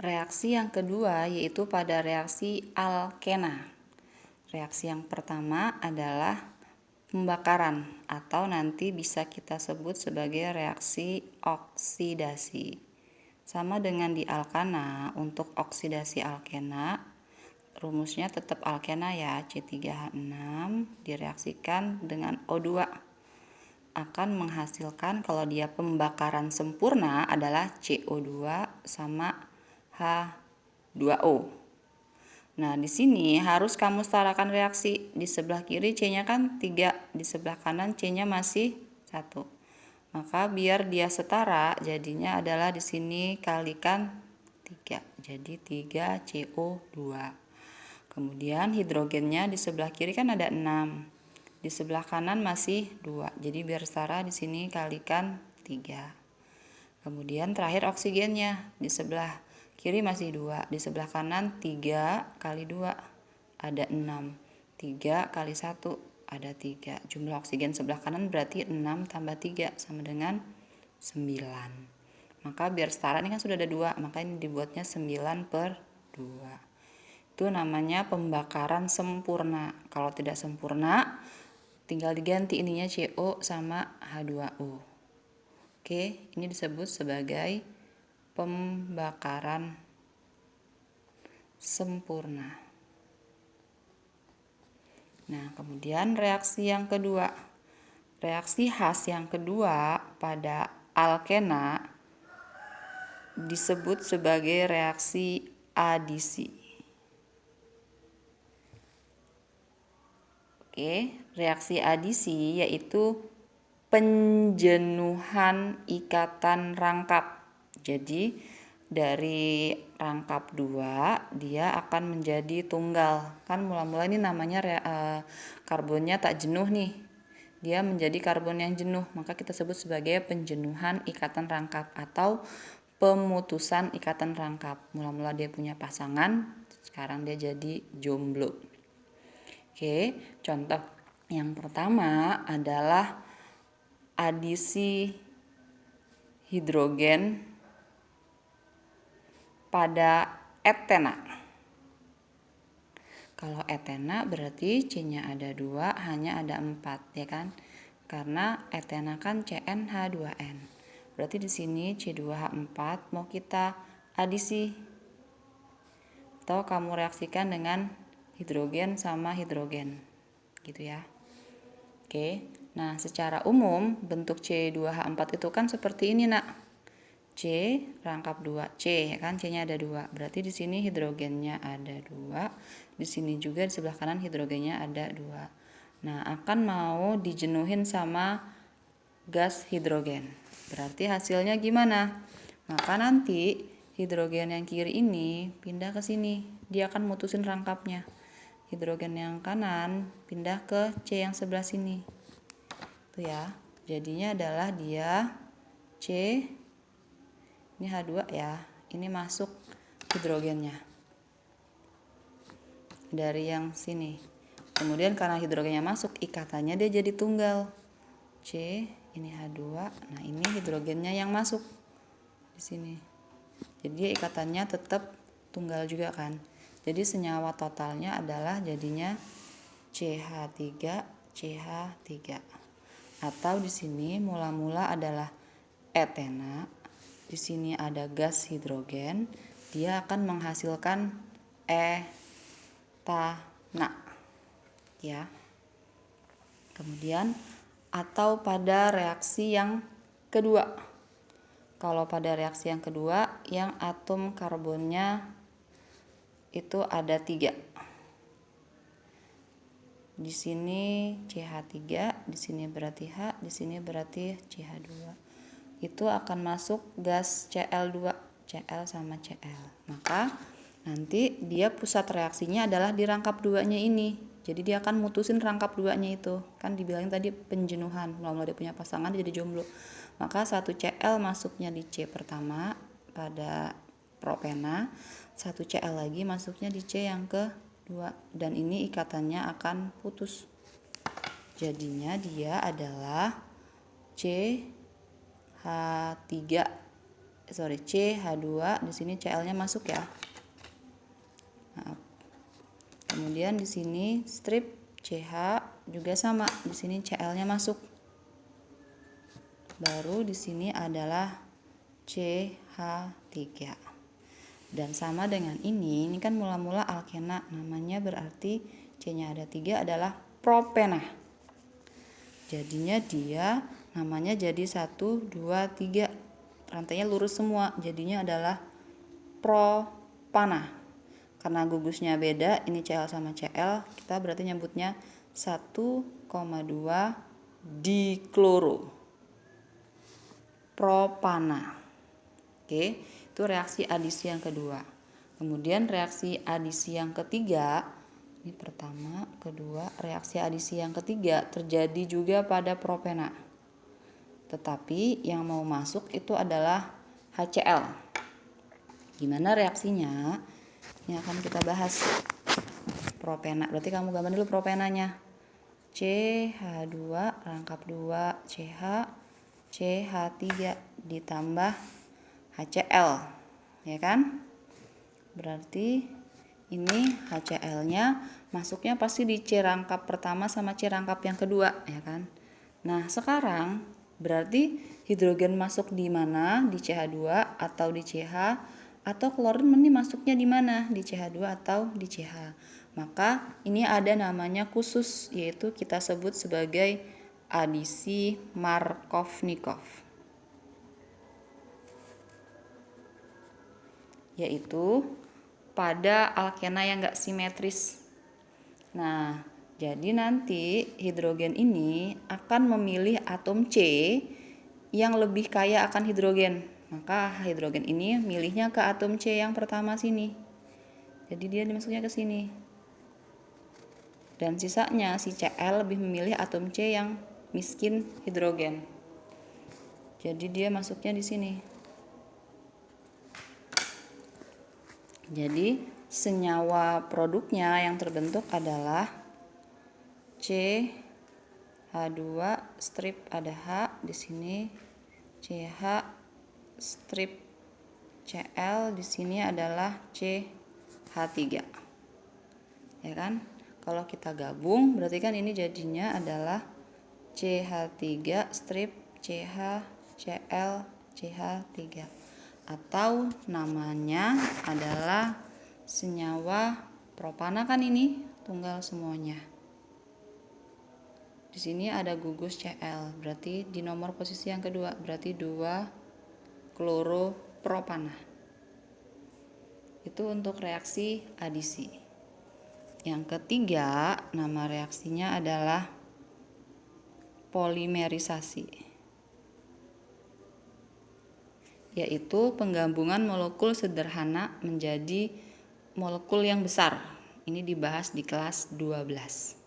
Reaksi yang kedua yaitu pada reaksi alkena. Reaksi yang pertama adalah pembakaran atau nanti bisa kita sebut sebagai reaksi oksidasi. Sama dengan di alkana, untuk oksidasi alkena, rumusnya tetap alkena ya, C3H6 direaksikan dengan O2 akan menghasilkan, kalau dia pembakaran sempurna adalah CO2 sama H2O. Nah, di sini harus kamu setarakan reaksi. Di sebelah kiri C-nya kan 3, di sebelah kanan C-nya masih 1. Maka biar dia setara, jadinya adalah di sini kalikan 3. Jadi 3CO2. Kemudian hidrogennya di sebelah kiri kan ada 6. Di sebelah kanan masih 2. Jadi biar setara di sini kalikan 3. Kemudian terakhir oksigennya di sebelah kiri masih 2, di sebelah kanan 3 kali 2 ada 6, 3 kali 1 ada 3. Jumlah oksigen sebelah kanan berarti 6 tambah 3 sama dengan 9. Maka biar setara ini kan sudah ada 2, maka ini dibuatnya 9/2. Itu namanya pembakaran sempurna. Kalau tidak sempurna, tinggal diganti ininya CO sama H2O. Oke, ini disebut sebagai pembakaran sempurna. Nah, kemudian reaksi yang kedua. Reaksi khas yang kedua pada alkena disebut sebagai reaksi adisi. Oke, reaksi adisi yaitu penjenuhan ikatan rangkap. Jadi dari rangkap 2 dia akan menjadi tunggal. Kan mula-mula ini namanya karbonnya tak jenuh nih. Dia menjadi karbon yang jenuh, maka kita sebut sebagai penjenuhan ikatan rangkap atau pemutusan ikatan rangkap. Mula-mula dia punya pasangan, sekarang dia jadi jomblo. Oke, contoh yang pertama adalah adisi hidrogen pada etena. Kalau etena berarti C-nya ada 2, hanya ada 4, ya kan? Karena etena kan CnH2n. Berarti di sini C2H4 mau kita adisi atau kamu reaksikan dengan hidrogen sama hidrogen. Gitu ya. Oke. Nah, secara umum bentuk C2H4 itu kan seperti ini, Nak. C rangkap 2, C kan C-nya ada 2. Berarti di sini hidrogennya ada 2. Di sini juga di sebelah kanan hidrogennya ada 2. Nah, akan mau dijenuhin sama gas hidrogen. Berarti hasilnya gimana? Maka nanti hidrogen yang kiri ini pindah ke sini. Dia akan mutusin rangkapnya. Hidrogen yang kanan pindah ke C yang sebelah sini. Tuh ya, jadinya adalah dia C, ini H2 ya, ini masuk hidrogennya dari yang sini. Kemudian karena hidrogennya masuk, ikatannya dia jadi tunggal. C, ini H2, nah ini hidrogennya yang masuk di sini. Jadi ikatannya tetap tunggal juga kan. Jadi senyawa totalnya adalah jadinya CH3, CH3. Atau di sini mula-mula adalah etena. Di sini ada gas hidrogen, dia akan menghasilkan etana. Ya. Kemudian atau pada reaksi yang kedua. Kalau pada reaksi yang kedua yang atom karbonnya itu ada 3. Di sini CH3, di sini berarti H, di sini berarti CH2. Itu akan masuk gas Cl2, Cl sama Cl. Maka nanti dia pusat reaksinya adalah di rangkap 2-nya ini. Jadi dia akan mutusin rangkap 2-nya itu. Kan dibilangin tadi penjenuhan, mula-mula dia punya pasangan dia jadi jomblo. Maka 1 Cl masuknya di C pertama pada propena, 1 Cl lagi masuknya di C yang kedua, dan ini ikatannya akan putus. Jadinya dia adalah CH3 CH2, di sini Cl-nya masuk ya. Maaf. Kemudian di sini strip CH juga sama, di sini Cl-nya masuk. Baru di sini adalah CH3. Dan sama dengan ini kan mula-mula alkena, namanya berarti C-nya ada 3 adalah propena. Jadinya dia namanya jadi 1, 2, 3. Rantainya lurus semua, jadinya adalah propana. Karena gugusnya beda, ini Cl sama Cl, kita berarti nyebutnya 1,2 dikloro propana. Oke, itu reaksi adisi yang kedua. Kemudian reaksi adisi yang ketiga, ini pertama, kedua, reaksi adisi yang ketiga terjadi juga pada propena. Tetapi yang mau masuk itu adalah HCl. Gimana reaksinya? Ini akan kita bahas. Propena, berarti kamu gambar dulu propenanya. CH2 rangkap 2 CH, CH3 ditambah HCl, ya kan? Berarti ini HCl-nya masuknya pasti di C rangkap pertama sama C rangkap yang kedua, ya kan? Nah, sekarang berarti hidrogen masuk di mana? Di CH2 atau di CH, atau klorin ini masuknya di mana? Di CH2 atau di CH. Maka ini ada namanya khusus, yaitu kita sebut sebagai adisi Markovnikov, yaitu pada alkena yang enggak simetris. Nah, jadi nanti hidrogen ini akan memilih atom C yang lebih kaya akan hidrogen. Maka hidrogen ini milihnya ke atom C yang pertama sini. Jadi dia dimasuknya ke sini. Dan sisanya si Cl lebih memilih atom C yang miskin hidrogen. Jadi dia masuknya di sini. Jadi senyawa produknya yang terbentuk adalah CH2 strip ada H di sini, CH strip Cl di sini adalah CH3. Ya kan? Kalau kita gabung berarti kan ini jadinya adalah CH3 strip CH Cl CH3, atau namanya adalah senyawa propana, kan ini tunggal semuanya. Di sini ada gugus Cl, berarti di nomor posisi yang kedua, berarti 2 kloropropana. Itu untuk reaksi adisi. Yang ketiga, nama reaksinya adalah polimerisasi, yaitu penggabungan molekul sederhana menjadi molekul yang besar. Ini dibahas di kelas 12.